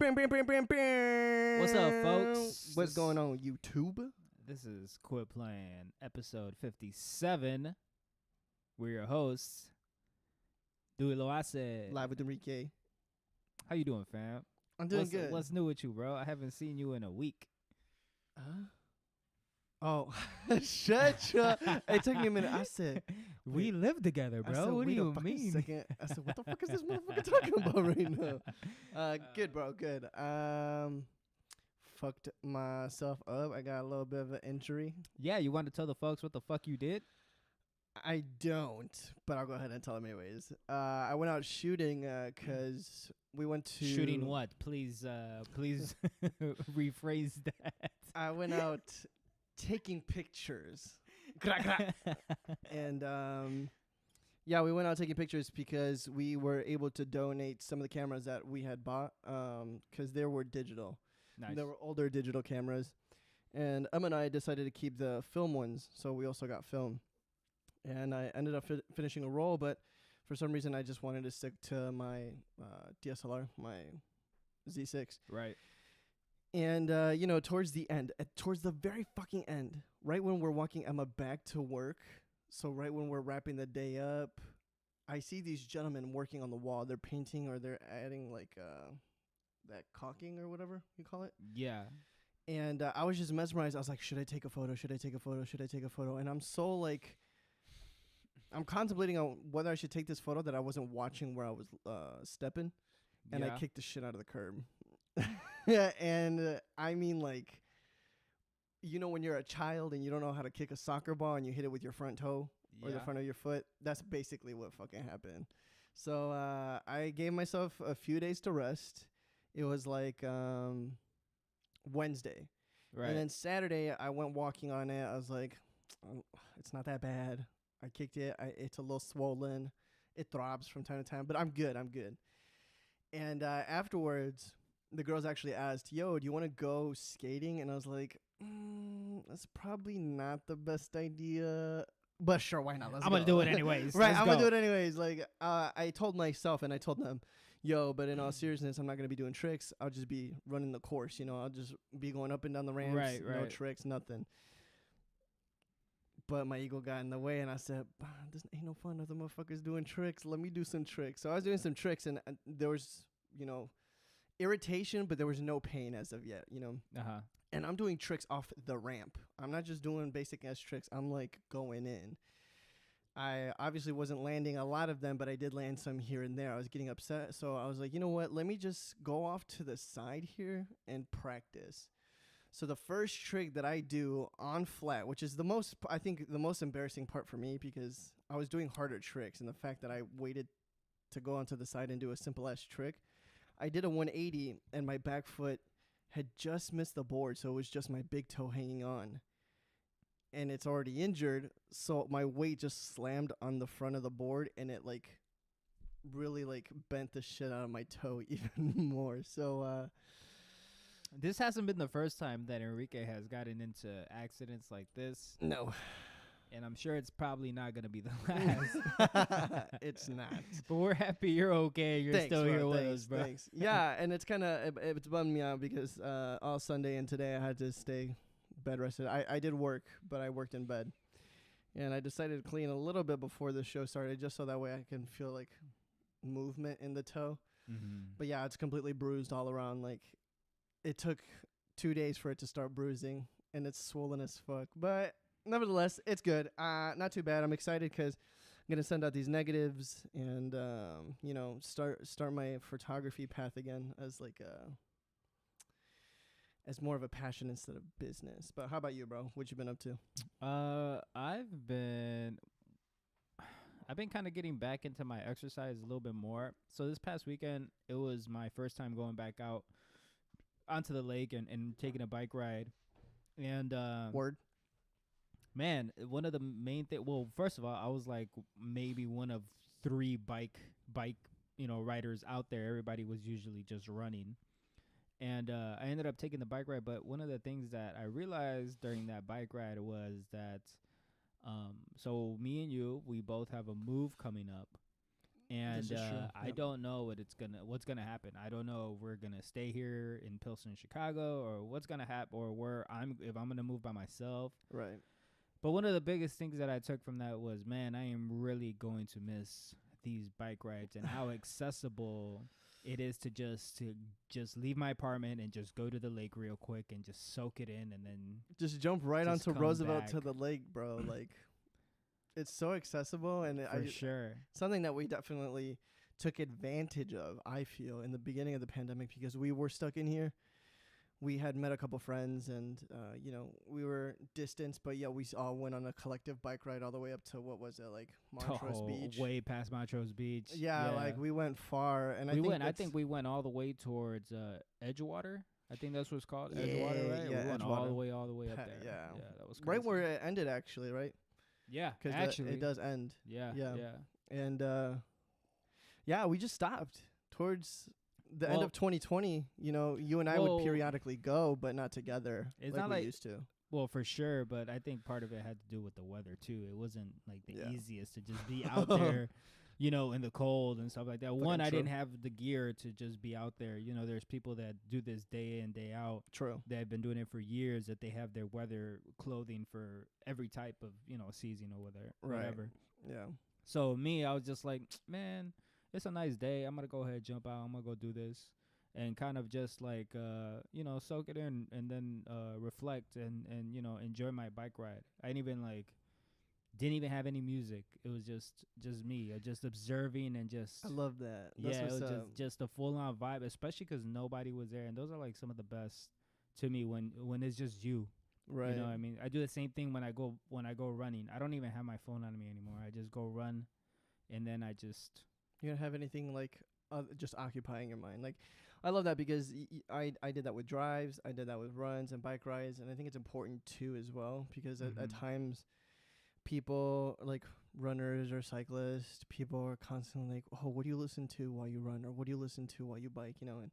What's up, folks? What's going on, YouTube? This is Quit Playing, episode 57. We're your hosts. Dewey Loase. Live with Enrique. How you doing, fam? I'm doing good. What's new with you, bro? I haven't seen you in a week. Oh, shut up. It took me a minute. I said, we live together, bro. I said, what do wait you a fucking mean? second. I said, what the fuck is this motherfucker talking about right now? Good, bro. Good. Fucked myself up. I got a little bit of an injury. Yeah, you want to tell the folks what the fuck you did? I don't, but I'll go ahead and tell them anyways. I went out shooting because we went to... Shooting what? Please rephrase that. I went out taking pictures. And yeah, we went out taking pictures because we were able to donate some of the cameras that we had bought because they were digital. Nice. They were older digital cameras. And and I decided to keep the film ones, so we also got film. And I ended up finishing a roll, but for some reason I just wanted to stick to my DSLR, my Z6. Right. And, towards the end, towards the very fucking end, right when we're walking Emma back to work, so right when we're wrapping the day up, I see these gentlemen working on the wall. They're painting or they're adding like that caulking or whatever you call it. Yeah. And I was just mesmerized. I was like, should I take a photo? Should I take a photo? Should I take a photo? And I'm so like... I'm contemplating on whether I should take this photo that I wasn't watching where I was stepping, and I kicked the shit out of the curb. And I mean, like, when you're a child and you don't know how to kick a soccer ball and you hit it with your front toe or the front of your foot, that's basically what fucking happened. So I gave myself a few days to rest. It was like Wednesday. Right. And then Saturday, I went walking on it. I was like, it's not that bad. I kicked it. It's a little swollen. It throbs from time to time, but I'm good. And afterwards, the girls actually asked, yo, do you want to go skating? And I was like, that's probably not the best idea. But sure, why not? I'm going to do it anyways. Right, I'm going to do it anyways. Like, I told myself and I told them, yo, but in all seriousness, I'm not going to be doing tricks. I'll just be running the course. I'll just be going up and down the ramps. Right. No tricks, nothing. But my ego got in the way, and I said, this ain't no fun. Other motherfuckers doing tricks. Let me do some tricks. So I was doing some tricks, and there was, irritation, but there was no pain as of yet, Uh-huh. And I'm doing tricks off the ramp. I'm not just doing basic-ass tricks. I'm, like, going in. I obviously wasn't landing a lot of them, but I did land some here and there. I was getting upset, so I was like, you know what? Let me just go off to the side here and practice. So the first trick that I do on flat, which is the most embarrassing part for me because I was doing harder tricks, and the fact that I waited to go onto the side and do a simple ass trick, I did a 180 and my back foot had just missed the board, so it was just my big toe hanging on. And it's already injured, so my weight just slammed on the front of the board, and it really bent the shit out of my toe even more. So this hasn't been the first time that Enrique has gotten into accidents like this. No. And I'm sure it's probably not going to be the last. It's not. But we're happy you're okay. You're still here with us, bro. Thanks. Yeah, and it's kind of, it's bummed me out because all Sunday and today I had to stay bed rested. I did work, but I worked in bed. And I decided to clean a little bit before the show started just so that way I can feel like movement in the toe. Mm-hmm. But yeah, it's completely bruised all around. Like, it took 2 days for it to start bruising, and it's swollen as fuck. But nevertheless, it's good. Not too bad. I'm excited because I'm going to send out these negatives and, start my photography path again as as more of a passion instead of business. But how about you, bro? What you been up to? I've been kind of getting back into my exercise a little bit more. So this past weekend, it was my first time going back out onto the lake and taking a bike ride. And Word. Man, one of the main things, well, first of all, I was like maybe one of 3 bike riders out there. Everybody was usually just running. And I ended up taking the bike ride, but one of the things that I realized during that bike ride was that so me and you, we both have a move coming up. And This is true. I Yep. don't know what's gonna happen. I don't know if we're gonna stay here in Pilsen, Chicago, or what's gonna happen, or if I'm gonna move by myself. Right. But one of the biggest things that I took from that was, man, I am really going to miss these bike rides and how accessible it is to just leave my apartment and just go to the lake real quick and just soak it in, and then Just jump right Just onto come Roosevelt to back. the lake, bro. Like, it's so accessible, and for sure. something that we definitely took advantage of, I feel, in the beginning of the pandemic, because we were stuck in here. We had met a couple friends, and we were distanced, but yeah, we all went on a collective bike ride all the way up to, what was it, like Montrose Beach? Way past Montrose Beach. Yeah, like we went far, and I think we went all the way towards Edgewater. I think that's what it's called. Yeah, Edgewater, right? yeah, we went Edgewater. all the way up there. Yeah. That was right crazy. where it ended, actually, right? Yeah, Because actually, it does end. Yeah, yeah. yeah. And we just stopped towards the end Well- of 2020. You and I Well, would periodically go, but not together. It's like not we like- used to. Well, for sure, but I think part of it had to do with the weather too. It wasn't like the Yeah. easiest to just be out there, in the cold and stuff like that. One, I true. didn't have the gear to just be out there. There's people that do this day in, day out. True. That have been doing it for years, that they have their weather clothing for every type of, season or whatever. Yeah. So me, I was just like, man, it's a nice day. I'm going to go ahead, jump out. I'm going to go do this. And kind of just like, soak it in and then reflect and enjoy my bike ride. I didn't even have any music. It was just me, just observing and just. I love that. That's Yeah, it what's was up. just a full on vibe, especially because nobody was there. And those are like some of the best to me when it's just you. Right. You know what I mean? I do the same thing when I go running. I don't even have my phone on me anymore. I just go run, and then I just. You don't have anything like just occupying your mind. Like, I love that because I did that with drives. I did that with runs and bike rides. And I think it's important too as well, because at Mhm. times people like runners or cyclists, people are constantly like, oh, what do you listen to while you run? Or what do you listen to while you bike? And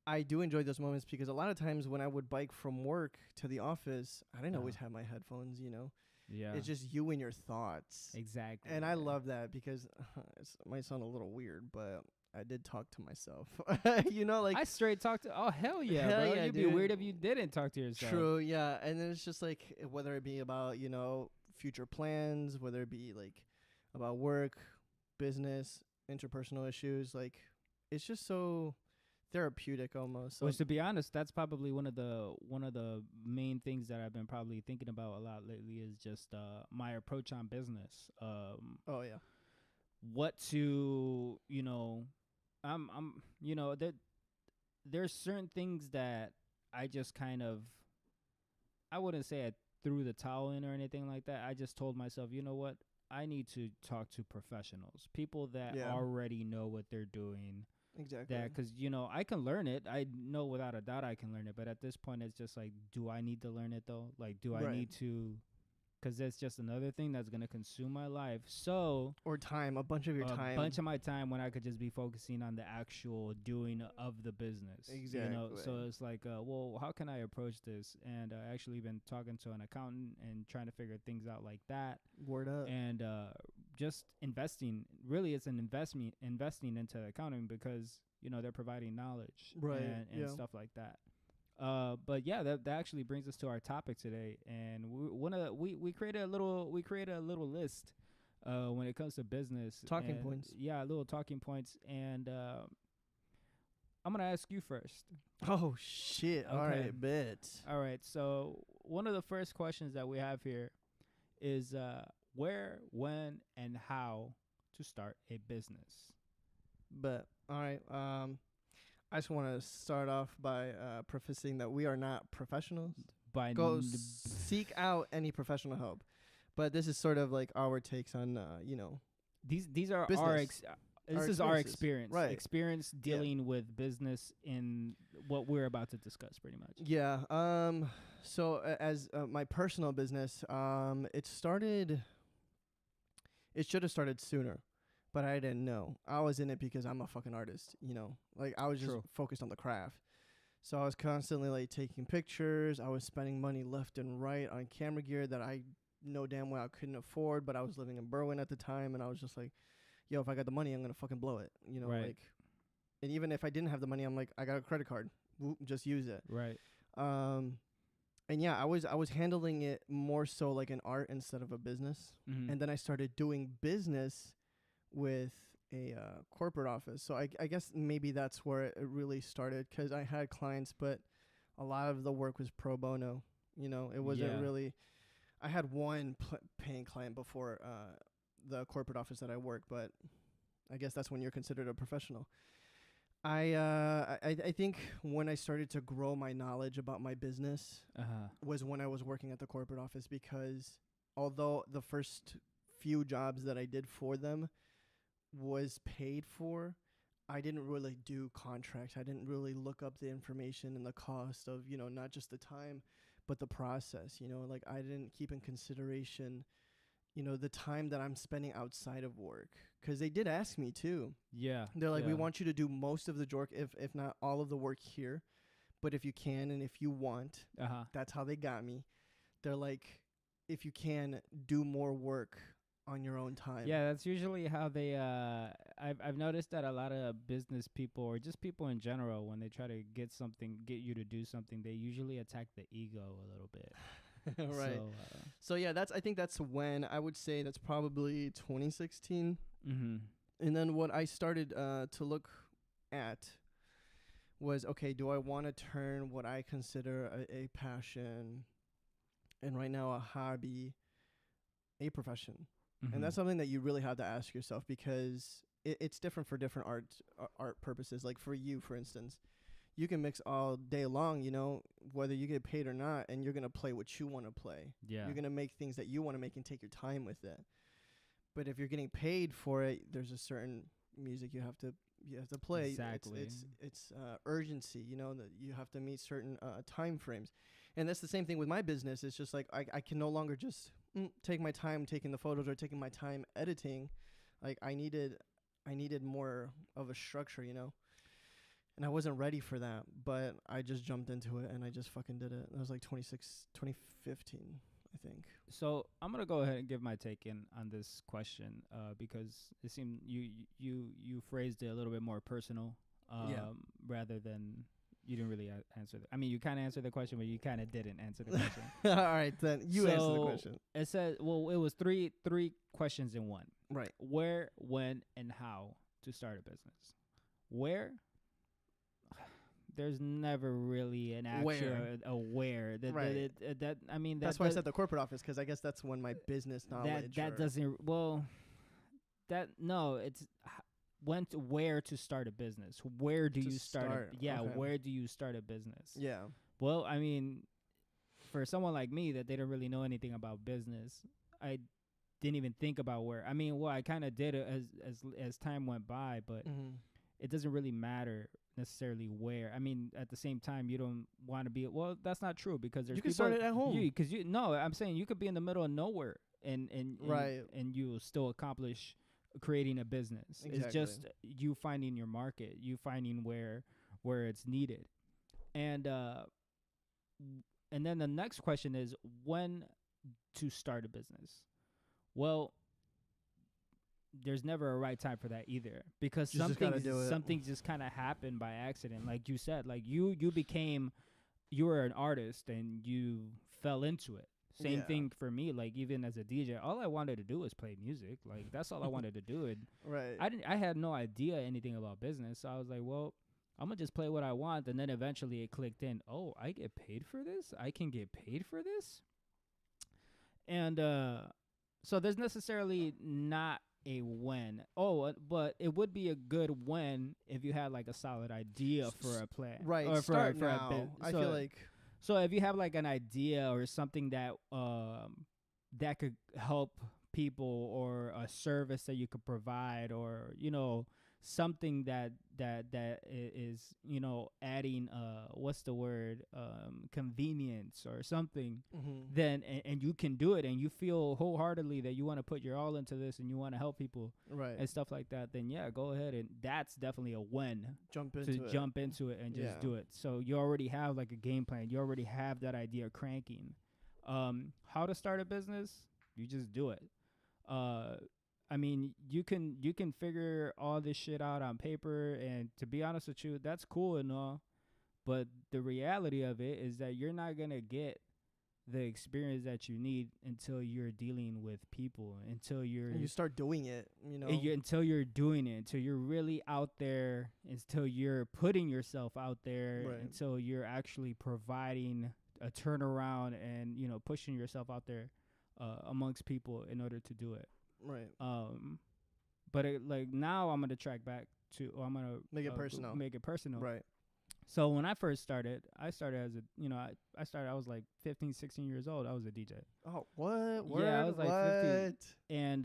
I do enjoy those moments, because a lot of times when I would bike from work to the office, I didn't always have my headphones, Yeah. It's just you and your thoughts. Exactly. And I love that, because it might sound a little weird, but I did talk to myself. Like I straight talk to. Oh hell yeah, Hell bro! yeah, You'd be dude. weird if you didn't talk to yourself. true, yeah. And then it's just like, whether it be about future plans, whether it be like about work, business, interpersonal issues, like it's just so therapeutic almost. So Which, to be honest, that's probably one of the main things that I've been probably thinking about a lot lately is just my approach on business. oh yeah, What to I'm there's certain things that I just kind of, I wouldn't say I threw the towel in or anything like that. I just told myself, you know what? I need to talk to professionals, people that Yeah. already know what they're doing. exactly. That, because I can learn it. I know without a doubt I can learn it. But at this point, it's just like, do I need to learn it though? Like, do I Right. need to? Because that's just another thing that's gonna consume my life. So Or time, a bunch of your a time. bunch of my time when I could just be focusing on the actual doing of the business. Exactly. So it's like, well, how can I approach this? And I actually been talking to an accountant and trying to figure things out like that. Word up. And just investing. Really, it's an investing into accounting, because they're providing knowledge, Right, and yeah. stuff like that. But yeah, that actually brings us to our topic today, and we created a little list when it comes to business Talking and points. Yeah, little talking points, and I'm gonna ask you first. Oh shit! All Okay. right, bet. All right, so one of the first questions that we have here is where, when, and how to start a business. But all right. I just want to start off by prefacing that we are not professionals. By Go seek out any professional help. But this is sort of like our takes on, these are business. our this is our experiences. experience, Right. experience dealing with business in what we're about to discuss, pretty much. Yeah. So as my personal business, it should have started sooner, but I didn't know. I was in it because I'm a fucking artist, Like, I was just True. focused on the craft. So I was constantly like taking pictures. I was spending money left and right on camera gear that I know damn well I couldn't afford, but I was living in Berwyn at the time, and I was just like, yo, if I got the money, I'm gonna fucking blow it. You know, Right. like, and even if I didn't have the money, I'm like, I got a credit card, just use it. Right. And yeah, I was handling it more so like an art instead of a business. Mm-hmm. And then I started doing business with a corporate office. So I guess maybe that's where it really started, because I had clients, but a lot of the work was pro bono. You know, it wasn't really. I had one paying client before the corporate office that I worked, but I guess that's when you're considered a professional. I think when I started to grow my knowledge about my business was when I was working at the corporate office, because although the first few jobs that I did for them was paid for, I didn't really do contracts. I didn't really look up the information and the cost of, you know, not just the time, but the process, you know, like I didn't keep in consideration, you know, the time that I'm spending outside of work. 'Cause they did ask me too. Yeah. They're like, we want you to do most of the work, if not all of the work here. But if you can and if you want, that's how they got me. They're like, if you can, do more work on your own time. Yeah, that's usually how they I've noticed that a lot of business people, or just people in general, when they try to get you to do something, they usually attack the ego a little bit. Right. So yeah, I think that's when I would say that's probably 2016. Mm-hmm. And then what I started to look at was, okay, do I want to turn what I consider a passion and right now a hobby, a profession? Mm-hmm. And that's something that you really have to ask yourself, because it's different for different art purposes. Like for you, for instance, you can mix all day long, you know, whether you get paid or not, and you're going to play what you want to play. Yeah. You're going to make things that you want to make and take your time with it. But if you're getting paid for it, there's a certain music you have to play. Exactly. It's urgency, you know, that you have to meet certain time frames. And that's the same thing with my business. It's just like I can no longer just take my time taking the photos or taking my time editing. Like I needed more of a structure, you know. And I wasn't ready for that, but I just jumped into it and I just fucking did it. That was like 2015, I think. So I'm gonna go ahead and give my take on this question, because it seemed you phrased it a little bit more personal, rather than you didn't really answer. I mean, you kind of answered the question, but you kind of didn't answer the question. All right, then you answer the question. It said, well, it was three questions in one. Right. Where, when, and how to start a business. Where? There's never really an actual where. Right. I mean, that's why I said the corporate office, because I guess that's when my business knowledge. That doesn't. Well, it's where to start a business. Where do you start? Where do you start a business? Yeah. Well, I mean, for someone like me that they don't really know anything about business, I didn't even think about where. I mean, well, I kind of did it as time went by, but it doesn't really matter necessarily where. I mean, at the same time, you don't want to be. Well, that's not true, because there's you can start it at home. I'm saying you could be in the middle of nowhere and you will still accomplish creating a business. Exactly. It's just you finding your market, you finding where it's needed, and then the next question is when to start a business. Well, there's never a right time for that either, because something just kind of happened by accident. Like you said, like you were an artist and you fell into it. Same thing for me. Like even as a DJ, all I wanted to do was play music. Like that's all I wanted to do. And I had no idea anything about business. So I was like, well, I'm gonna just play what I want. And then eventually it clicked in. Oh, I get paid for this? I can get paid for this? And so there's necessarily not a when. But it would be a good when if you had like a solid idea for a plan. Right. Or for a business. I feel like. So if you have like an idea or something that that could help people, or a service that you could provide, or you know something that is, you know, adding what's the word, convenience or something, then and you can do it and you feel wholeheartedly that you want to put your all into this and you want to help people, and stuff like that, then go ahead, and that's definitely a when. Jump into it and just do it. So you already have like a game plan, you already have that idea cranking. How to start a business, you just do it. I mean, you can figure all this shit out on paper, and to be honest with you, that's cool and all. But the reality of it is that you're not gonna get the experience that you need until you're dealing with people, until you start doing it, you know. Until you're doing it, until you're really out there, until you're putting yourself out there, Right. until you're actually providing a turnaround and, you know, pushing yourself out there amongst people in order to do it. Right. But like now I'm gonna track back to, or I'm gonna Make it personal. Make it personal. Right. So when I first started, I started as a, you know, I was like 15, 16 years old. I was a DJ. Oh, what? Word? Yeah, I was like what? 15. And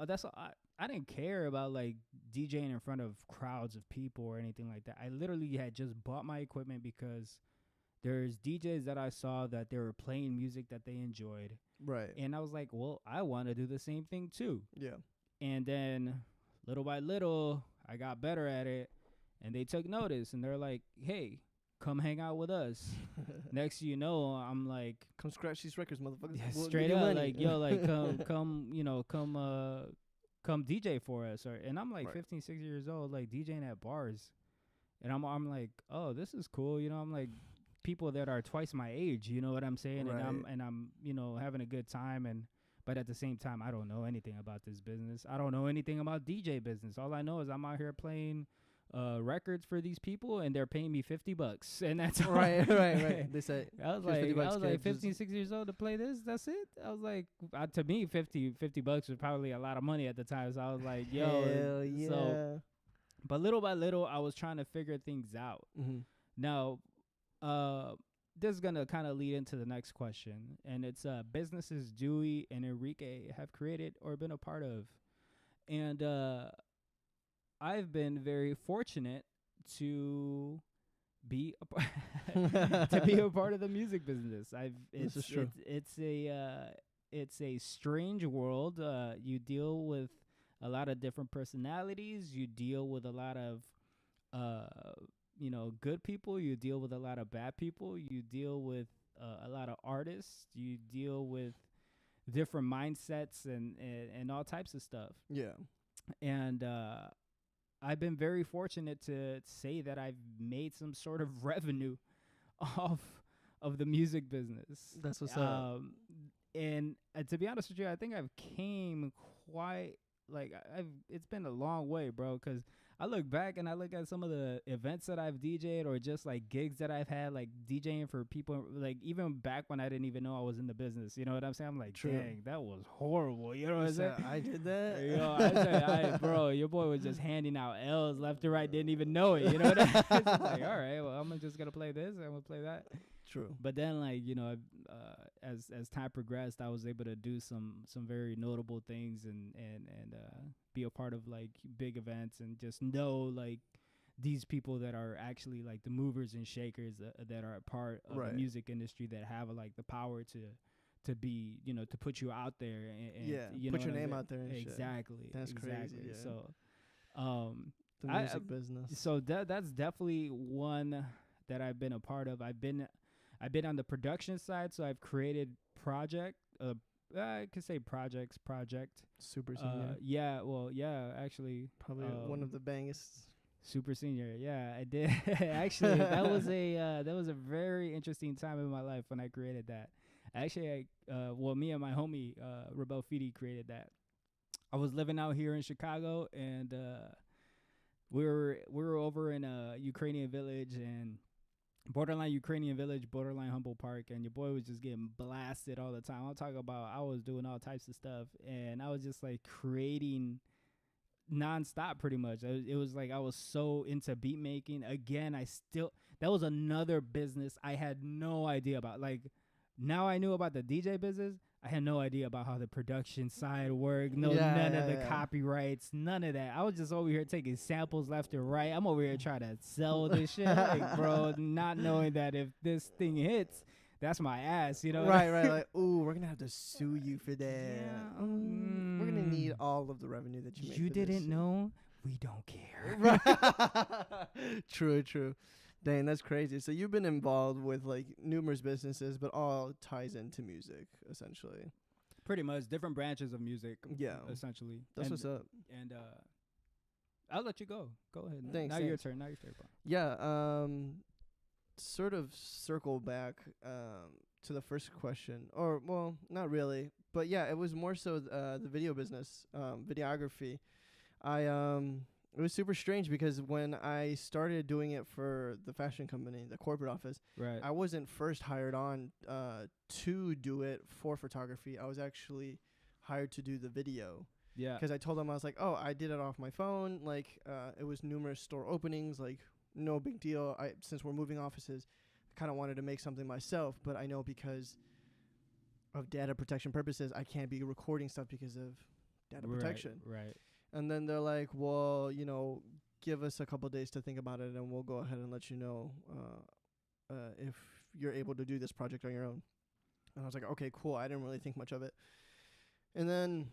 that's all, I didn't care about like DJing in front of crowds of people or anything like that. I literally had just bought my equipment because there's DJs that I saw that they were playing music that they enjoyed. Right. And I was like, well, I want to do the same thing too. Yeah. And then little by little, I got better at it. And they took notice, and they're like, hey, come hang out with us. Next thing you know, I'm like, come scratch these records, motherfuckers. Yeah, We'll straight give you up, money. like, yo, like, come, you know, come DJ for us. And I'm like Right. 15, 16 years old, like DJing at bars. And I'm like, oh, this is cool. You know, I'm like people that are twice my age, you know what I'm saying? Right. And I'm, you know, having a good time. But at the same time, I don't know anything about this business. I don't know anything about DJ business. All I know is I'm out here playing records for these people, and they're paying me $50, and that's all. Right. They said I was like 15, 16 years old to play this. That's it. I was like, to me, $50 was probably a lot of money at the time. So I was like, yo, hell yeah. So, but little by little, I was trying to figure things out. Mm-hmm. Now, this is gonna kind of lead into the next question, and it's businesses Dewey and Enrique have created or been a part of, and I've been very fortunate to be a part of the music business. This is true. It's a strange world. You deal with a lot of different personalities. You deal with a lot of you know, good people. You deal with a lot of bad people. You deal with a lot of artists. You deal with different mindsets and all types of stuff. Yeah. And I've been very fortunate to say that I've made some sort of revenue off of the music business. That's what's up. And to be honest with you, I think I've came quite, like, it's been a long way, bro, because I look back and I look at some of the events that I've DJed or just like gigs that I've had, like DJing for people, like even back when I didn't even know I was in the business. You know what I'm saying? I'm like, True. Dang, that was horrible. You know what I'm saying? I did that. You know, I said, bro, your boy was just handing out L's left and right, didn't even know it. You know what I'm saying? Like, all right, well, I'm just going to play this. I'm going to play that. True. But then, like, you know, as time progressed, I was able to do some very notable things and be a part of like big events and just know like these people that are actually like the movers and shakers that are a part of the music industry that have like the power to be, you know, to put you out there and you put know your name out there and exactly shit. That's crazy. Yeah. So the music business. So that's definitely one that I've been a part of. I've been on the production side, so I've created I could say project. Super Senior. Yeah, actually. Probably one of the bangest. Super Senior, yeah, I did. Actually, that was a very interesting time in my life when I created that. Actually, me and my homie, Rebel Fidi, created that. I was living out here in Chicago, and we were over in a Ukrainian village, and borderline Ukrainian village, borderline Humboldt Park, and your boy was just getting blasted all the time. I'm talking about I was doing all types of stuff, and I was just like creating nonstop pretty much. It was like I was so into beat making. Again, that was another business I had no idea about. Like, now I knew about the DJ business. I had no idea about how the production side worked. None of the copyrights, none of that. I was just over here taking samples left and right. I'm over here trying to sell this shit, like, bro, not knowing that if this thing hits, that's my ass, you know? Right. Like, ooh, we're gonna have to sue you for that. Yeah. We're gonna need all of the revenue that you make. You for this didn't shit. know? We don't care. Right. True. Dang, that's crazy. So you've been involved with like numerous businesses, but all ties into music, essentially. Pretty much different branches of music. Yeah. Essentially. That's what's up. And I'll let you go. Go ahead. Thanks, Now your thanks. turn. Now your turn, bro. Yeah. Sort of circle back to the first question, or well, not really, but yeah, it was more so the video business, videography. It was super strange because when I started doing it for the fashion company, the corporate office, Right. I wasn't first hired on to do it for photography. I was actually hired to do the video. Yeah. Because I told them, I was like, oh, I did it off my phone. Like, it was numerous store openings. Like, no big deal. Since we're moving offices, I kind of wanted to make something myself. But I know because of data protection purposes, I can't be recording stuff because of data protection. Right. And then they're like, well, give us a couple days to think about it, and we'll go ahead and let you know if you're able to do this project on your own. And I was like, okay, cool. I didn't really think much of it. And then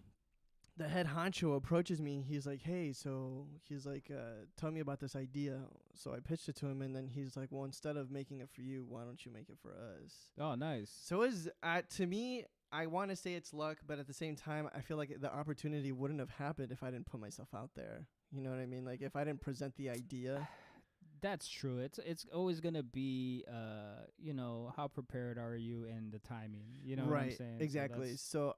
the head honcho approaches me. He's like, hey, tell me about this idea. So I pitched it to him, and then he's like, well, instead of making it for you, why don't you make it for us? Oh, nice. So it was, to me, I want to say it's luck, but at the same time, I feel like the opportunity wouldn't have happened if I didn't put myself out there. You know what I mean? Like, if I didn't present the idea. That's true. It's always gonna be how prepared are you and the timing. You know what I'm saying? Exactly. So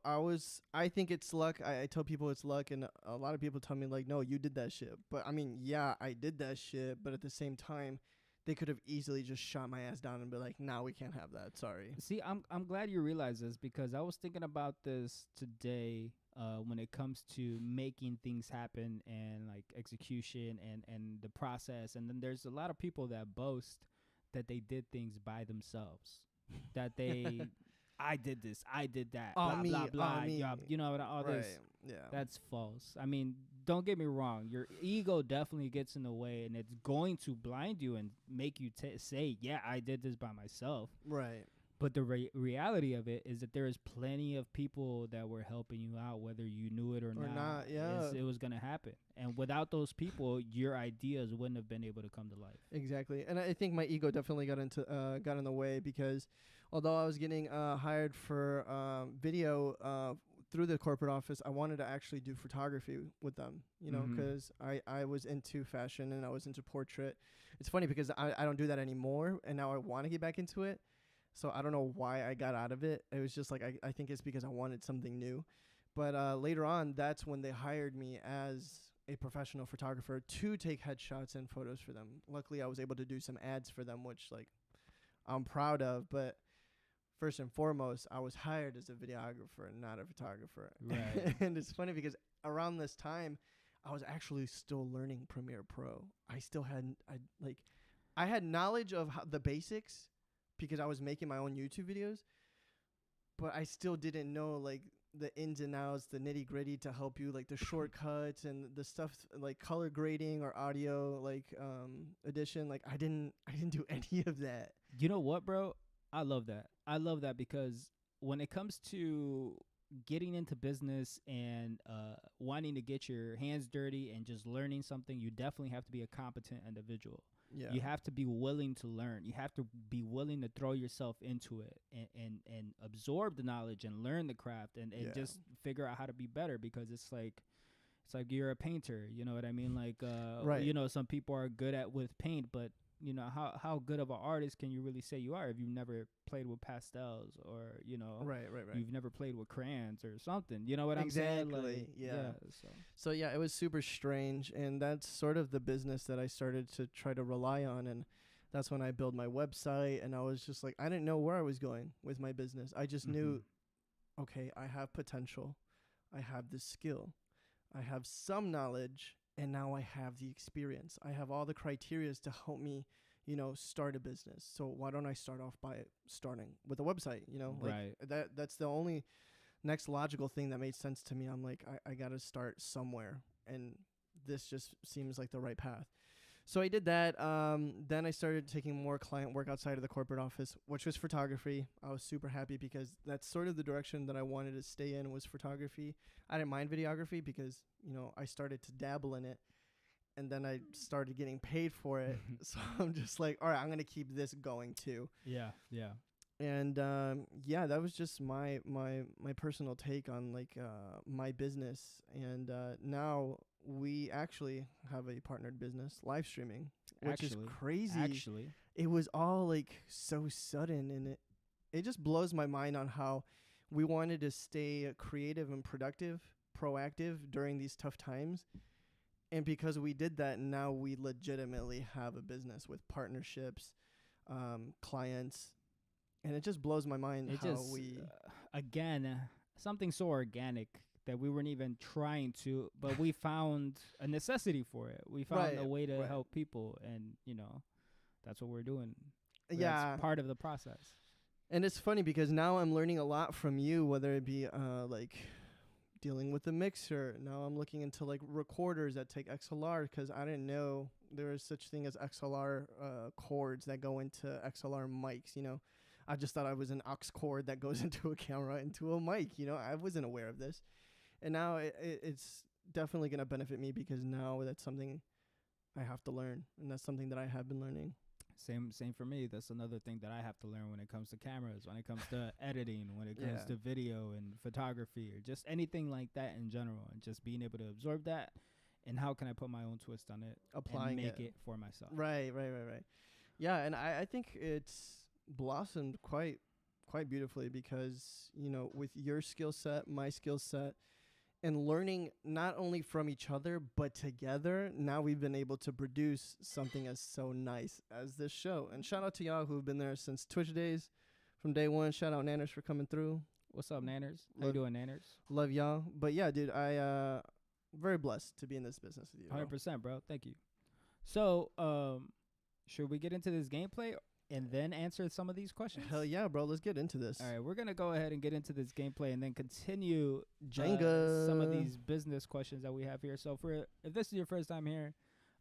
I think it's luck. I tell people it's luck, and a lot of people tell me like, no, you did that shit. But I mean, yeah, I did that shit. But at the same time, they could have easily just shot my ass down and be like, nah, we can't have that. Sorry. See, I'm glad you realize this because I was thinking about this today. When it comes to making things happen and like execution and the process, and then there's a lot of people that boast that they did things by themselves, that they, I did this, I did that, blah blah blah, you know all this. Yeah, that's false. I mean, don't get me wrong. Your ego definitely gets in the way, and it's going to blind you and make you say, "Yeah, I did this by myself." Right. But the reality of it is that there is plenty of people that were helping you out, whether you knew it or not. Yeah, it was gonna happen, and without those people, your ideas wouldn't have been able to come to life. Exactly, and I think my ego definitely got in the way because although I was getting hired for video through the corporate office, I wanted to actually do photography with them. You know, because I was into fashion and I was into portrait. It's funny because I don't do that anymore, and now I want to get back into it. So I don't know why I got out of it. It was just like, I think it's because I wanted something new. But later on, that's when they hired me as a professional photographer to take headshots and photos for them. Luckily, I was able to do some ads for them, which like I'm proud of. But first and foremost, I was hired as a videographer and not a photographer. Right. And it's funny because around this time, I was actually still learning Premiere Pro. I had knowledge of the basics, because I was making my own YouTube videos, but I still didn't know like the ins and outs, the nitty gritty to help you, like the shortcuts and the stuff like color grading or audio like addition. Like I didn't do any of that. You know what, bro? I love that. I love that because when it comes to getting into business and wanting to get your hands dirty and just learning something, you definitely have to be a competent individual. Yeah. You have to be willing to learn. You have to be willing to throw yourself into it and absorb the knowledge and learn the craft and just figure out how to be better, because it's like you're a painter, you know what I mean? Like right. Some people are good with paint, but how good of an artist can you really say you are if you've never played with pastels or right. you've never played with crayons or something, you know what I'm saying? Like, so yeah, it was super strange, and that's sort of the business that I started to try to rely on, and that's when I built my website, and I was just like, I didn't know where I was going with my business. I just knew, okay, I have potential, I have this skill, I have some knowledge, and now I have the experience. I have all the criterias to help me, start a business. So why don't I start off by starting with a website? Like that's the only next logical thing that made sense to me. I'm like, I got to start somewhere, and this just seems like the right path. So I did that. Then I started taking more client work outside of the corporate office, which was photography. I was super happy because that's sort of the direction that I wanted to stay in, was photography. I didn't mind videography because, I started to dabble in it, and then I started getting paid for it. So I'm just like, all right, I'm going to keep this going too. Yeah. And yeah, that was just my personal take on like my business. And now we actually have a partnered business, live streaming, which is crazy. Actually, It was all like so sudden, and it just blows my mind on how we wanted to stay creative and productive, proactive during these tough times. And because we did that, now we legitimately have a business with partnerships, clients, and it just blows my mind it how just we again something so organic that we weren't even trying to, but we found a necessity for it. We found Right, a way to right. help people, and that's what we're doing. Yeah. That's part of the process. And it's funny because now I'm learning a lot from you, whether it be like dealing with the mixer. Now I'm looking into like recorders that take XLR, because I didn't know there is such thing as XLR cords that go into XLR mics. I just thought I was an aux cord that goes into a camera, into a mic. I wasn't aware of this, and now it's definitely gonna benefit me, because now that's something I have to learn, and that's something that I have been learning. Same for me. That's another thing that I have to learn when it comes to cameras, when it comes to editing, when it comes to video and photography, or just anything like that in general, and just being able to absorb that, and how can I put my own twist on it, Applying and make it for myself. Right. Yeah, and I think it's blossomed quite beautifully, because with your skill set, my skill set, and learning not only from each other but together, now we've been able to produce something as so nice as this show. And shout out to y'all who've been there since Twitch days, from day one. Shout out Nanners for coming through. What's up, Nanners? How you doing, Nanners? Love y'all. But yeah, dude, I very blessed to be in this business with you. 100%, bro. Thank you. So, should we get into this gameplay and then answer some of these questions? Hell yeah, bro. Let's get into this. All right, we're going to go ahead and get into this gameplay and then continue Jenga. some of these business questions that we have here. So if this is your first time here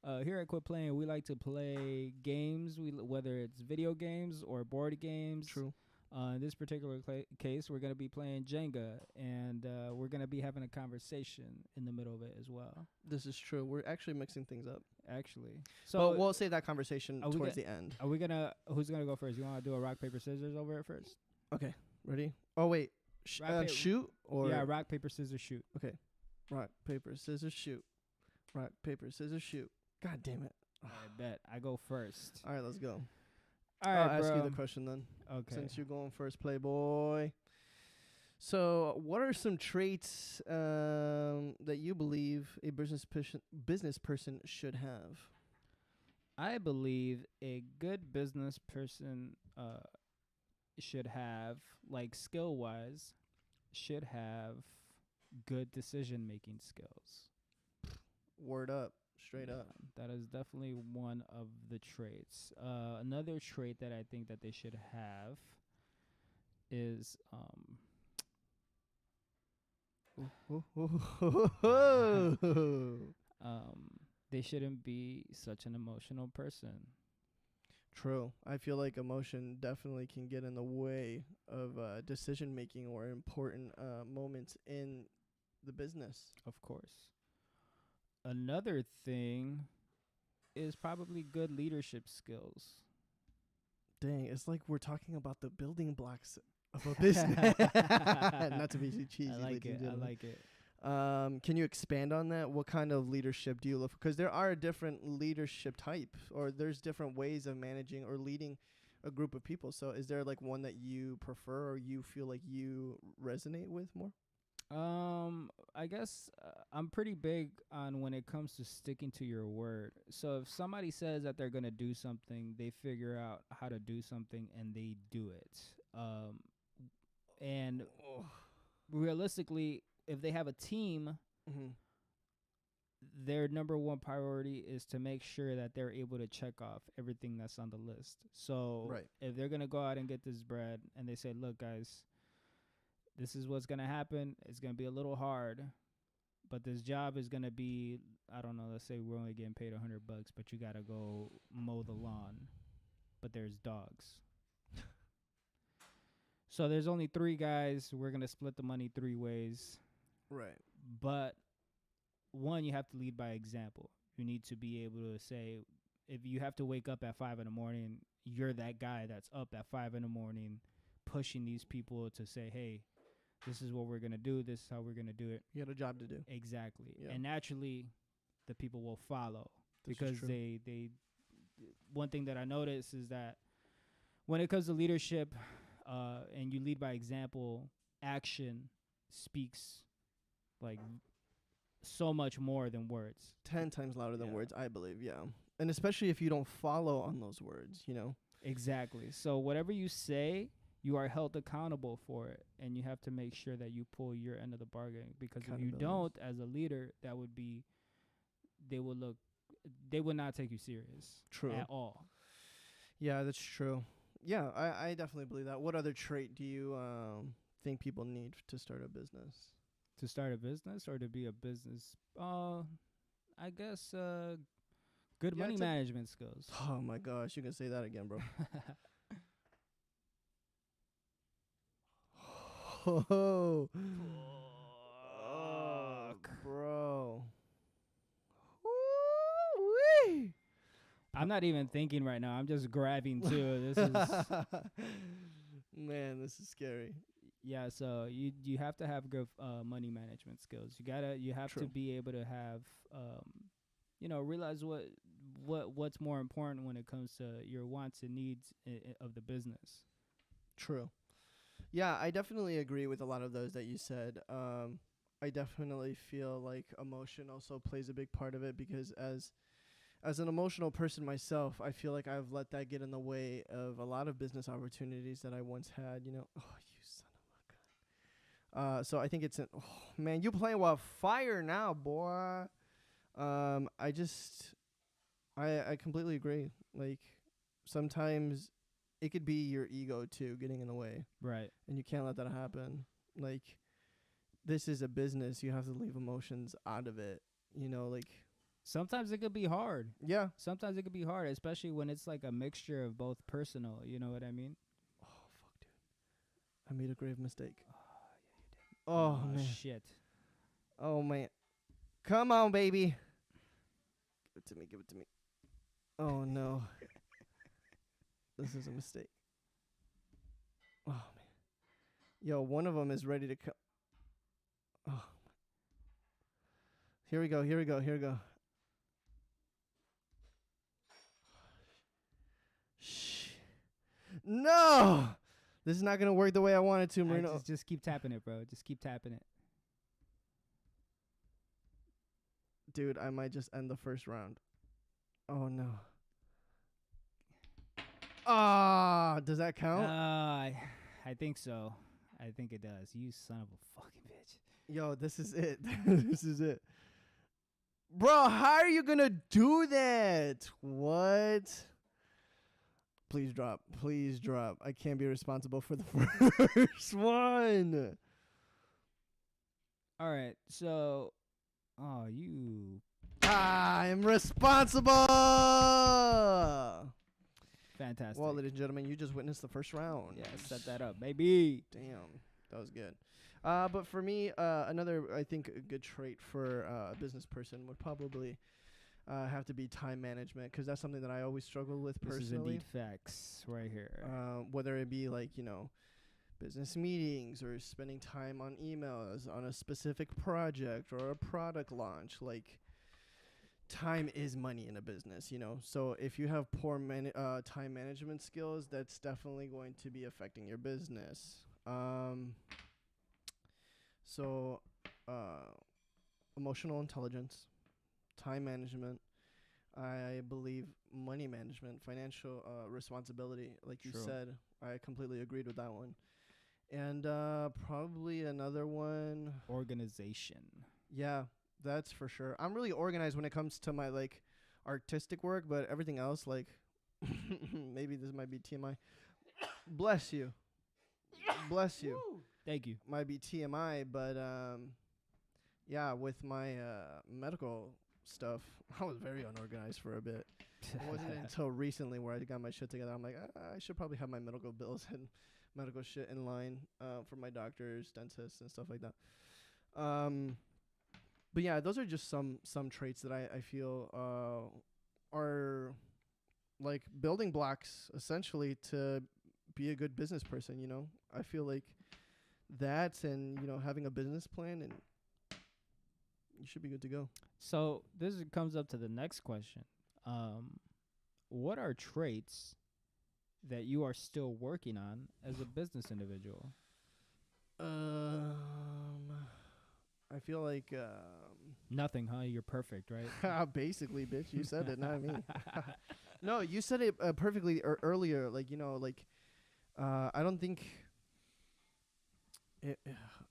at Quit Playing, we like to play games, whether it's video games or board games. True. In this particular case, we're going to be playing Jenga, and we're going to be having a conversation in the middle of it as well. This is true. We're actually mixing things up. Actually. So but we'll save that conversation towards the end. Are we going to, who's going to go first? You want to do a rock, paper, scissors over it first? Okay. Ready? Oh, wait. Shoot? Or yeah, rock, paper, scissors, shoot. Okay. Rock, paper, scissors, shoot. Rock, paper, scissors, shoot. God damn it. I bet. I go first. All right, let's go. All right, I'll ask you the question then. Okay. Since you're going first, Playboy. So, what are some traits that you believe a business person should have? I believe a good business person should have, like skill-wise, should have good decision-making skills. Word up. Straight up. That is definitely one of the traits. Another trait that I think that they should have is they shouldn't be such an emotional person. True. I feel like emotion definitely can get in the way of decision making or important moments in the business. Of course. Another thing is probably good leadership skills. Dang, it's like we're talking about the building blocks of a business. Not to be too cheesy. I like it. Can you expand on that? What kind of leadership do you look for? Because there are different leadership types, or there's different ways of managing or leading a group of people. So is there like one that you prefer or you feel like you resonate with more? I guess I'm pretty big on when it comes to sticking to your word. So if somebody says that they're going to do something, they figure out how to do something and they do it. And realistically, if they have a team, their number one priority is to make sure that they're able to check off everything that's on the list. So if they're going to go out and get this bread and they say, look, guys, this is what's going to happen. It's going to be a little hard, but this job is going to be, I don't know, let's say we're only getting paid $100, but you got to go mow the lawn, but there's dogs. So there's only 3 guys. We're going to split the money 3 ways. Right. But one, you have to lead by example. You need to be able to say, if you have to wake up at 5 in the morning, you're that guy that's up at 5 in the morning pushing these people to say, hey, this is what we're going to do. This is how we're going to do it. You got a job to do. Exactly. Yeah. And naturally, the people will follow This is because true. they one thing that I notice is that when it comes to leadership and you lead by example, action speaks like so much more than words. 10 times louder than Yeah. words, I believe. Yeah. And especially if you don't follow on those words, you know. Exactly. So whatever you say, you are held accountable for it, and you have to make sure that you pull your end of the bargain. Because if you Accountability. don't, as a leader, that would be, they would not take you serious True. at all. Yeah, that's true. Yeah, I definitely believe that. What other trait do you think people need to start a business? To start a business or to be a business, I guess good Yeah, money it's a- management skills. Oh my gosh, you can say that again, bro. Oh, bro. Woo-wee. I'm not even thinking right now. I'm just grabbing too. This is Man, this is scary. yeah. So you have to have good money management skills. You have True. to be able to have realize what's more important when it comes to your wants and needs of the business. True. Yeah, I definitely agree with a lot of those that you said. I definitely feel like emotion also plays a big part of it because as an emotional person myself, I feel like I've let that get in the way of a lot of business opportunities that I once had, you know. Oh, you son of a gun. So I think it's oh man, you playing with fire now, boy. I completely agree. Like sometimes it could be your ego too getting in the way, Right. and you can't let that happen. Like this is a business, you have to leave emotions out of it. You know, like Sometimes it could be hard. yeah. Sometimes it could be hard, especially when it's like a mixture of both personal. You know what I mean? Oh fuck, dude, I made a grave mistake. Oh man. Shit. Oh man. Come on, baby. Give it to me. Give it to me. Oh no. This is a mistake. Oh man. Yo, one of them is ready to come. Oh. Here we go. Here we go. Here we go. Shh. No. This is not gonna work the way I want it to, Marino. Just keep tapping it, bro. Just keep tapping it. Dude, I might just end the first round. Oh no. Ah, does that count? I think so. I think it does. You son of a fucking bitch. Yo, this is it. This is it. Bro, how are you gonna do that? What? Please drop. Please drop. I can't be responsible for the first one. All right. So, you I'm responsible. fantastic. Well, ladies and gentlemen, you just witnessed the first round. Yeah, set that up, baby. Damn, that was good. But for me, another, I think, a good trait for a business person would probably have to be time management, because that's something that I always struggle with This is personally. indeed facts right here. Whether it be like, you know, business meetings or spending time on emails on a specific project or a product launch, like time is money in a business, you know. So if you have poor time management skills, that's definitely going to be affecting your business. So emotional intelligence, time management, I believe money management, financial responsibility, like you True. said, I completely agreed with that one. And probably another one, Organization. yeah, that's for sure. I'm really organized when it comes to my like artistic work, but everything else, like maybe this might be TMI. Bless you. Bless you. Thank you. Might be TMI, but yeah, with my medical stuff, I was very unorganized for a bit. It wasn't until recently where I got my shit together. I'm like, I should probably have my medical bills and medical shit in line for my doctors, dentists, and stuff like that. But yeah, those are just some traits that I feel are like building blocks essentially to be a good business person, you know. I feel like that and, having a business plan, and you should be good to go. So this comes up to the next question. What are traits that you are still working on as a business individual? I feel like Nothing, huh? You're perfect, right? basically, bitch, you said it, not me. No, you said it perfectly earlier. Like, I don't think it.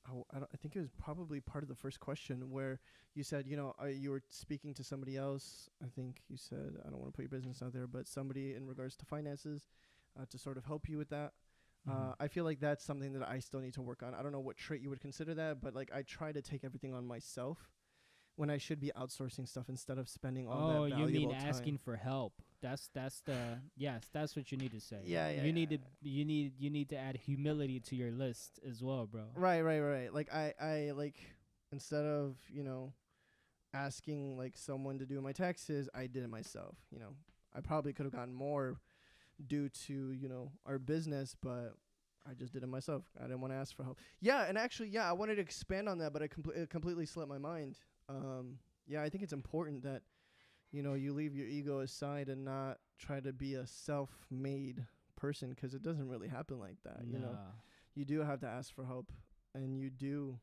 I think it was probably part of the first question where you said, you were speaking to somebody else. I think you said, I don't want to put your business out there, but somebody in regards to finances, to sort of help you with that. I feel like that's something that I still need to work on. I don't know what trait you would consider that, but like I try to take everything on myself when I should be outsourcing stuff instead of spending all that valuable time. Oh, you mean asking for help? That's yes, that's what you need to say. Yeah. You need to add humility to your list as well, bro. Right. Like I like, instead of, asking like someone to do my taxes, I did it myself. I probably could have gotten more due to, our business, but I just did it myself. I didn't want to ask for help. Yeah, and actually, I wanted to expand on that, but it completely slipped my mind. I think it's important that, you leave your ego aside and not try to be a self-made person, because it doesn't really happen like that. You do have to ask for help, and you do,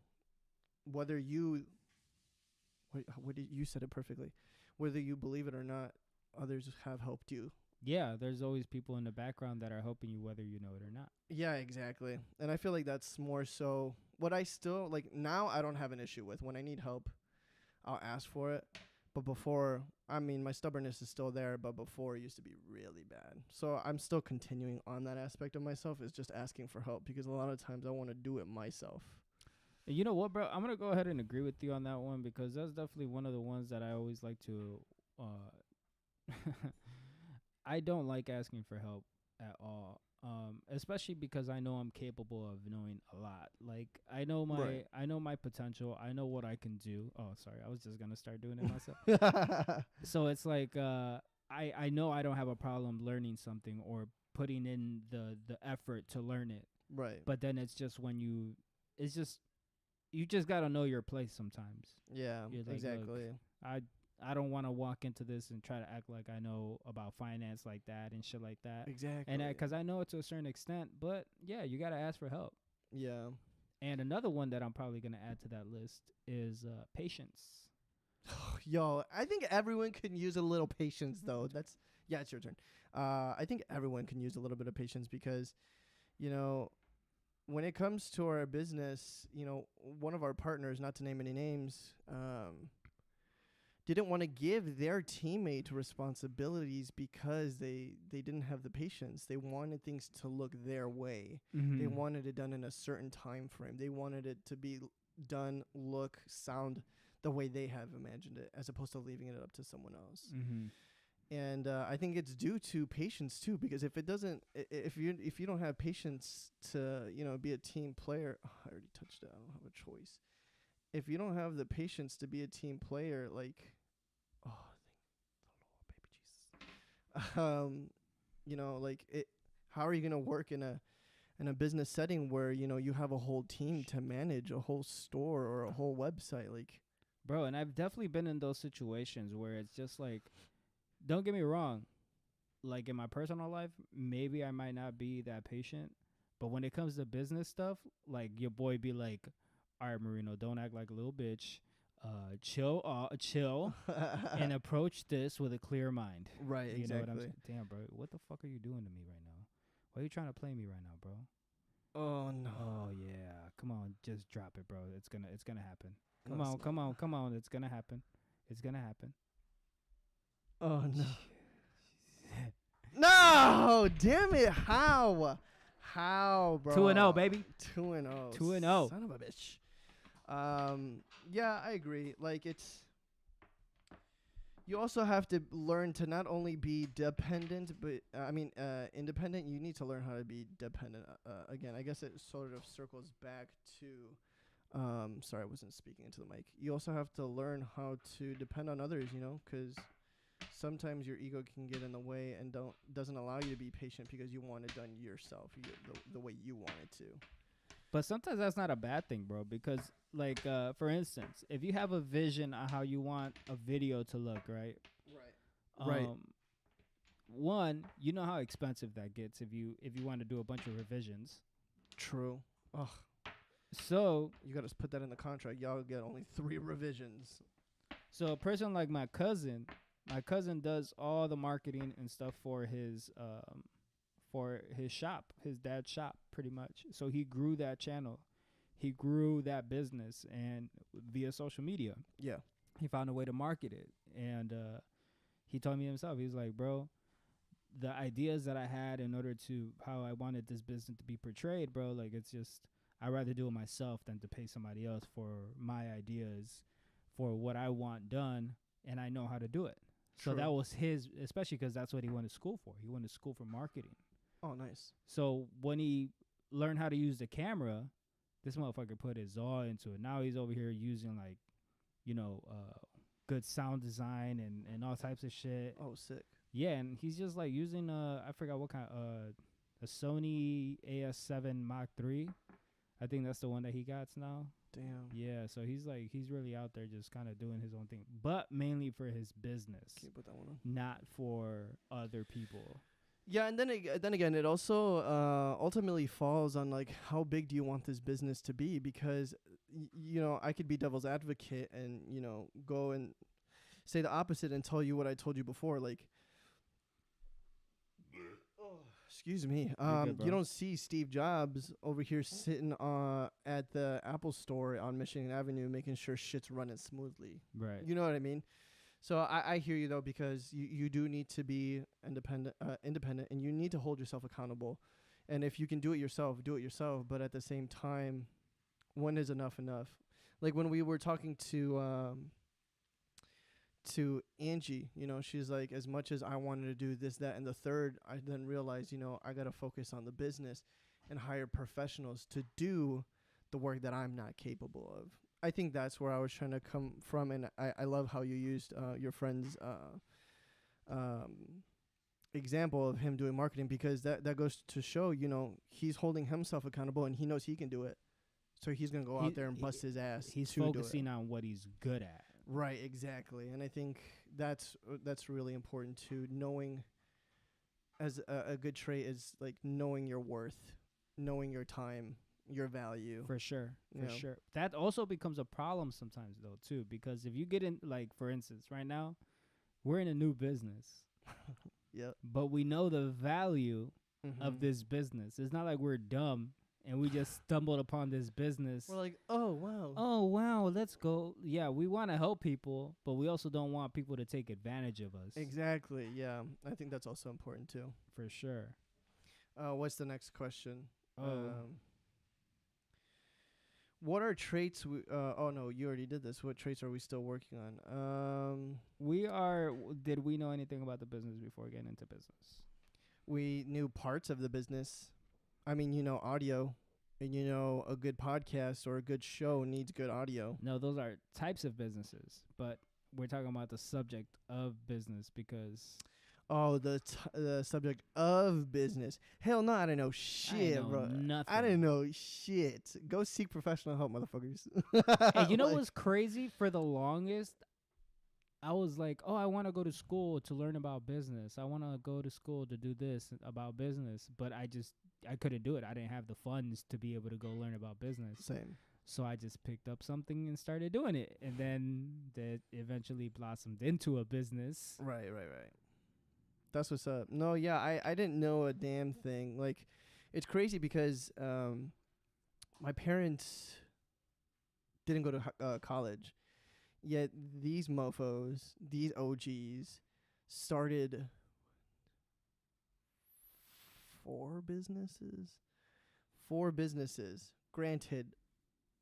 whether you, you said it perfectly, whether you believe it or not, others have helped you. Yeah, there's always people in the background that are helping you whether you know it or not. Yeah, exactly. And I feel like that's more so what I still, like, now I don't have an issue with. When I need help, I'll ask for it. But before, my stubbornness is still there, but before it used to be really bad. So I'm still continuing on that aspect of myself, is just asking for help, because a lot of times I want to do it myself. You know what, bro? I'm going to go ahead and agree with you on that one, because that's definitely one of the ones that I always like to I don't like asking for help at all, especially because I know I'm capable of knowing a lot. Like, I know my potential. I know what I can do. Oh, sorry, I was just gonna start doing it myself. So it's like I know I don't have a problem learning something or putting in the effort to learn it. Right. But then it's just you just gotta know your place sometimes. Yeah, like, exactly. I don't want to walk into this and try to act like I know about finance like that and shit like that. Exactly. And because I know it to a certain extent, but yeah, you got to ask for help. Yeah. And another one that I'm probably going to add to that list is patience. Yo, I think everyone can use a little patience, though. It's your turn. I think everyone can use a little bit of patience, because, when it comes to our business, one of our partners, not to name any names, didn't want to give their teammate responsibilities because they didn't have the patience. They wanted things to look their way. Mm-hmm. They wanted it done in a certain time frame. They wanted it to be done, look, sound the way they have imagined it, as opposed to leaving it up to someone else. Mm-hmm. And I think it's due to patience too, because if you don't have patience to be a team player, I already touched it. I don't have a choice. If you don't have the patience to be a team player, like, like it, how are you gonna work in a business setting where you have a whole team to manage, a whole store or a whole website, like, bro? And I've definitely been in those situations where it's just like, don't get me wrong, like in my personal life, maybe I might not be that patient, but when it comes to business stuff, like, your boy be like, all right, Marino, don't act like a little bitch. Chill, and approach this with a clear mind. Right, you exactly. Know what I'm saying? Damn, bro, what the fuck are you doing to me right now? Why are you trying to play me right now, bro? Oh no. Oh yeah, come on, just drop it, bro. It's gonna happen. Come on, it's gonna happen. It's gonna happen. Oh no. No, damn it! How, bro? 2-0, baby. 2-0. 2-0. Son of a bitch. Yeah, I agree. Like, you also have to learn to not only be dependent, but independent. You need to learn how to be dependent. Again, I guess it sort of circles back to, sorry, I wasn't speaking into the mic. You also have to learn how to depend on others, because sometimes your ego can get in the way and doesn't allow you to be patient because you want it done yourself, the way you want it to. But sometimes that's not a bad thing, bro, because like for instance, if you have a vision on how you want a video to look, right? Right. One, you know how expensive that gets if you want to do a bunch of revisions. True. Ugh. So You got to put that in the contract. Y'all get only 3 revisions. so a person like my cousin does all the marketing and stuff for his shop, his dad's shop, pretty much. So he grew that channel, he grew that business, and via social media, Yeah. he found a way to market it. And he told me himself, he was like, bro, the ideas that I had in order to how I wanted this business to be portrayed, bro, like it's just I'd rather do it myself than to pay somebody else for my ideas, for what I want done, and I know how to do it. True. So that was his, especially because that's what he went to school for. He went to school for marketing. Oh, nice. So when he learned how to use the camera, this motherfucker put his all into it. Now he's over here using like, good sound design and all types of shit. Oh, sick. Yeah, and he's just like using I forgot what kind a Sony AS7 Mark III. I think that's the one that he got now. Damn. Yeah, so he's really out there just kind of doing his own thing, but mainly for his business. Can you put that one on? Not for other people. Yeah, and then again, it also ultimately falls on like how big do you want this business to be? Because I could be devil's advocate and go and say the opposite and tell you what I told you before. Like, excuse me. Good, you don't see Steve Jobs over here sitting at the Apple store on Michigan Avenue making sure shit's running smoothly. Right. You know what I mean? So I hear you though, because you do need to be independent, and you need to hold yourself accountable. And if you can do it yourself, do it yourself. But at the same time, when is enough? Like when we were talking to Angie, she's like, as much as I wanted to do this, that, and the third, I then realized, I got to focus on the business and hire professionals to do the work that I'm not capable of. I think that's where I was trying to come from, and I love how you used your friend's example of him doing marketing, because that goes to show, he's holding himself accountable, and he knows he can do it. So he's going to go out there and bust his ass. He's focusing on what he's good at. Right, exactly. And I think that's really important too. Knowing, as a good trait is like knowing your worth, knowing your time, your value. For sure. Sure. That also becomes a problem sometimes though too, because if you get in, like for instance, right now, we're in a new business. Yep. But we know the value of this business. It's not like we're dumb and we just stumbled upon this business. We're like, oh wow, let's go. Yeah, we want to help people, but we also don't want people to take advantage of us. Exactly. Yeah, I think that's also important too. For sure. What's the next question? What are traits oh no, you already did this. What traits are we still working on? Did we know anything about the business before getting into business? We knew parts of the business. I mean, audio, and a good podcast or a good show needs good audio. No, those are types of businesses, but we're talking about the subject of business because... Oh, the subject of business. Hell no, I didn't know shit, bro. Nothing. I didn't know shit. Go seek professional help, motherfuckers. And you know what's crazy? For the longest, I was like, oh, I want to go to school to learn about business. I want to go to school to do this about business. But I couldn't do it. I didn't have the funds to be able to go learn about business. Same. So I just picked up something and started doing it. And then that eventually blossomed into a business. Right. That's what's up. No, yeah, I didn't know a damn thing. Like, it's crazy because my parents didn't go to college. Yet these mofos, these OGs, started 4 businesses. Granted,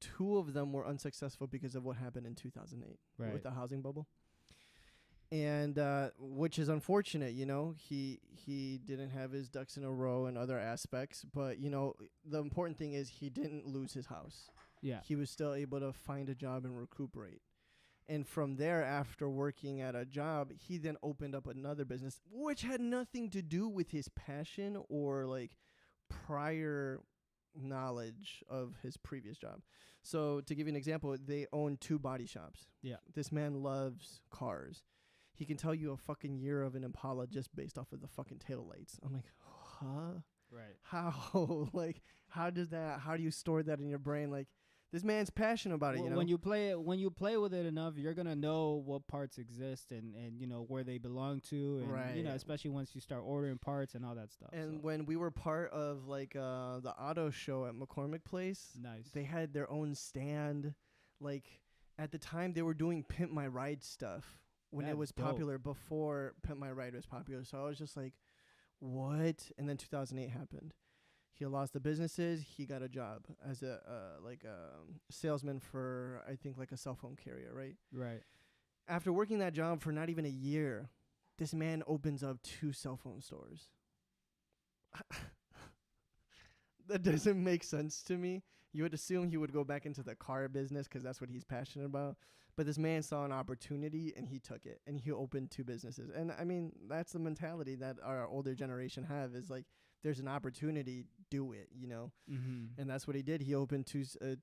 2 of them were unsuccessful because of what happened in 2008 with the housing bubble. And which is unfortunate, he didn't have his ducks in a row in other aspects. But, the important thing is he didn't lose his house. Yeah. He was still able to find a job and recuperate. And from there, after working at a job, he then opened up another business, which had nothing to do with his passion or like prior knowledge of his previous job. So to give you an example, they own 2 body shops. Yeah. This man loves cars. He can tell you a fucking year of an Impala just based off of the fucking taillights. I'm like, huh? Right. How? Like, how do you store that in your brain? Like, this man's passionate about it, Well, you know? when you play with it enough, you're gonna know what parts exist and you know where they belong to, and you know, Right. especially once you start ordering parts and all that stuff. And so. when we were part of like the auto show at McCormick Place, Nice. they had their own stand. Like at the time, they were doing Pimp My Ride stuff when it That's was dope. popular, before Pimp My Ride was popular. So I was just like, what? And then 2008 happened. He lost the businesses. He got a job as a salesman for, I think, like a cell phone carrier, right? Right. After working that job for not even a year, this man opens up 2 cell phone stores. That doesn't make sense to me. You would assume he would go back into the car business because that's what he's passionate about. But this man saw an opportunity and he took it, and he opened 2 businesses. And I mean, that's the mentality that our older generation have, is like, there's an opportunity, do it, you know? Mm-hmm. And that's what he did. He opened two cell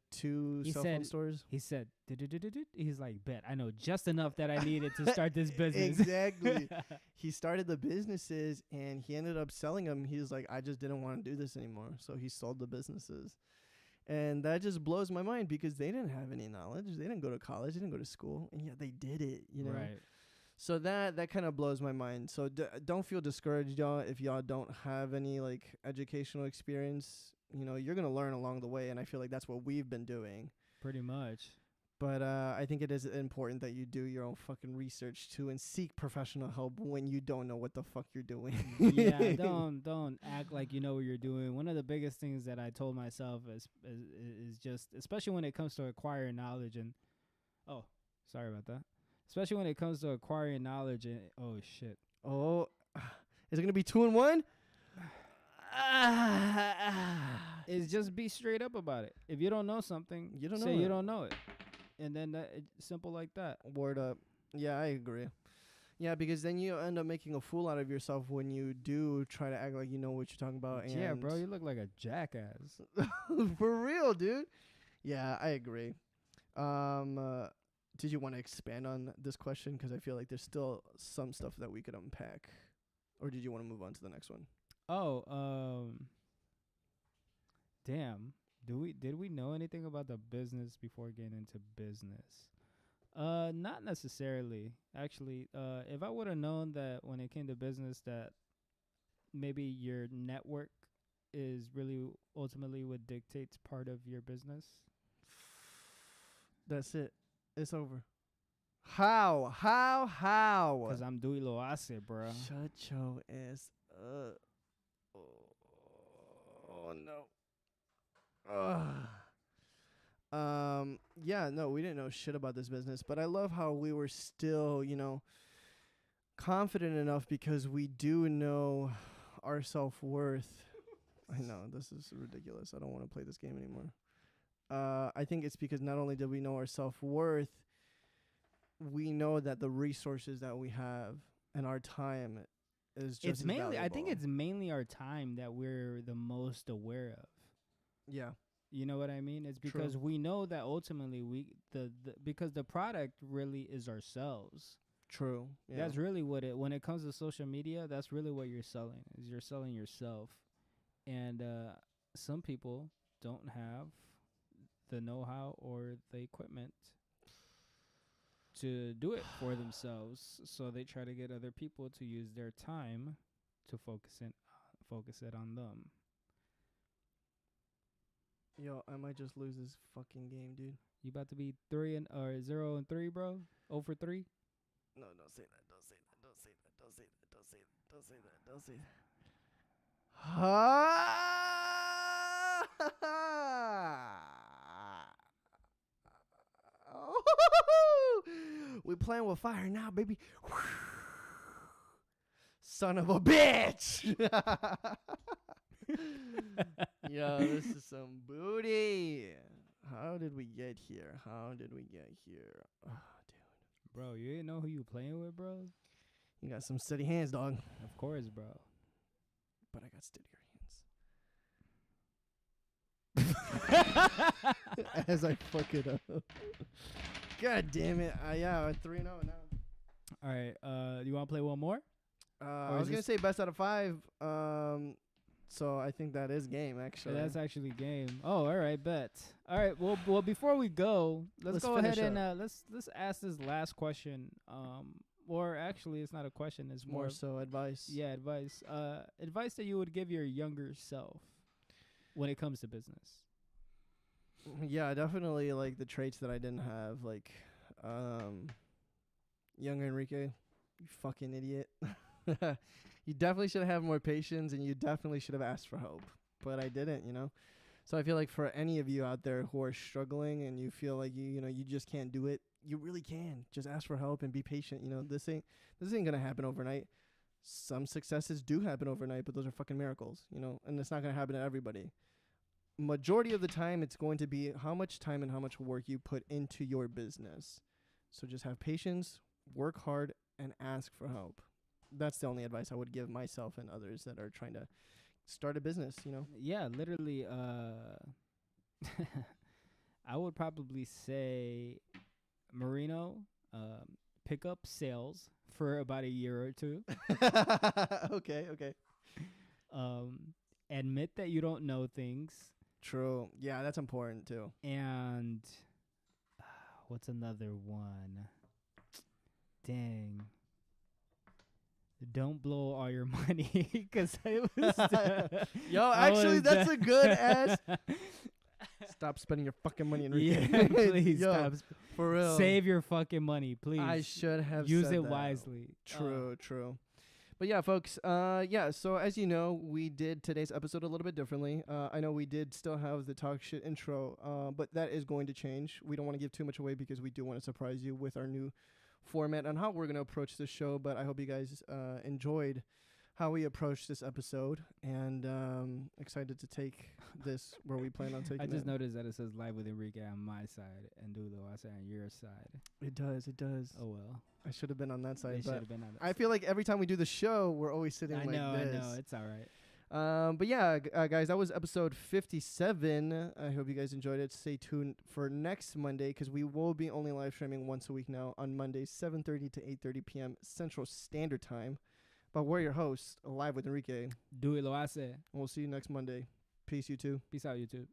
phone stores. He said, he's like, bet I know just enough that I needed to start this business. Exactly. He started the businesses and he ended up selling them. He was like, I just didn't want to do this anymore. So he sold the businesses. And that just blows my mind because they didn't have any knowledge. They didn't go to college. They didn't go to school. And yet they did it, you know? Right. So that kind of blows my mind. So don't feel discouraged, y'all, if y'all don't have any like educational experience. You know, you're gonna learn along the way, and I feel like that's what we've been doing. Pretty much. But I think it is important that you do your own fucking research too, and seek professional help when you don't know what the fuck you're doing. Yeah, don't act like you know what you're doing. One of the biggest things that I told myself is just, especially when it comes to acquiring knowledge and sorry about that. Especially when it comes to acquiring knowledge and oh shit. Oh, is it gonna be 2 and 1? Is just be straight up about it. If you don't know something, You don't say know you it. don't know it, and then simple like that. Word up. Yeah, I agree. Yeah, because then you end up making a fool out of yourself when you do try to act like you know what you're talking about. And Yeah, bro, you look like a jackass. for real, dude. Yeah, I agree. Did you want to expand on this question? Because I feel like there's still some stuff that we could unpack. Or did you want to move on to the next one? Oh, damn. Did we know anything about the business before getting into business? Not necessarily. Actually, if I would have known that when it came to business that maybe your network is really ultimately what dictates part of your business. That's it. It's over. How? Because I'm doing lo hace, bro. Shut your ass up. Oh no. Yeah, no, we didn't know shit about this business, but I love how we were still, you know, confident enough because we do know our self-worth. I know, this is ridiculous. I don't want to play this game anymore. I think it's because not only did we know our self-worth, we know that the resources that we have and our time is just It's mainly, I think valuable. it's mainly our time that we're the most aware of. Yeah. You know what I mean? It's True. because we know that ultimately because the product really is ourselves. True. Yeah. That's really what when it comes to social media, that's really what you're selling. Is you're selling yourself. And some people don't have the know-how or the equipment to do it for themselves, so they try to get other people to use their time to focus it on them. Yo, I might just lose this fucking game, dude. You about to be 0-3, bro? 0 for 3? No, don't say that. Don't say that. Don't say that. Don't say that. Don't say that. Don't say that. Don't say that. We playing with fire now, baby. Son of a bitch. Yo, this is some booty. How did we get here? Oh, dude. Bro, you didn't know who you playing with, bro? You got some steady hands, dog. Of course, bro. But I got steadier hands. As I fuck it up. God damn it. Yeah, I'm 3-0 now. All right. You want to play one more? I was going to say best out of 5. So I think that is game, actually. Yeah, that's actually game. Oh, all right, bet. All right, well, before we go, let's go ahead and let's ask this last question. Or actually, it's not a question. It's more so advice. Yeah, advice. Advice that you would give your younger self when it comes to business. Yeah, definitely like the traits that I didn't have. Like, younger Enrique, you fucking idiot. You definitely should have more patience, and you definitely should have asked for help. But I didn't, you know. So I feel like for any of you out there who are struggling and you feel like you just can't do it, you really can. Just ask for help and be patient. You know, this ain't gonna happen overnight. Some successes do happen overnight, but those are fucking miracles, you know, and it's not gonna happen to everybody. Majority of the time, it's going to be how much time and how much work you put into your business. So just have patience, work hard, and ask for help. That's the only advice I would give myself and others that are trying to start a business, you know? Yeah, literally, I would probably say, Marino, pick up sales for about a year or two. Okay. Admit that you don't know things. True. Yeah, that's important too. And what's another one? Dang. Don't blow all your money, because it was. Yo, actually, that's a good ass. Stop spending your fucking money, Enrique. Yeah, please. Yo, stop. For real. Save your fucking money, please. I should have use said it that. wisely. True. But yeah, folks. So as you know, we did today's episode a little bit differently. I know we did still have the talk shit intro, but that is going to change. We don't want to give too much away because we do want to surprise you with our new format on how we're going to approach this show. But I hope you guys enjoyed how we approached this episode, and excited to take this where we plan on taking I just it. noticed that it says live with Enrique on my side and Dudo I say on your side. It does. Oh well. I should have been on that side. They should But have been on that I feel like every time we do the show, we're always sitting I like know, this. it's all right. But yeah, guys, that was episode 57. I hope you guys enjoyed it. Stay tuned for next Monday, because we will be only live streaming once a week now on Mondays, 7:30 to 8:30 p.m. Central Standard Time. But we're your hosts, live with Enrique. Do it, lo hace. And we'll see you next Monday. Peace, you two. Peace out, YouTube.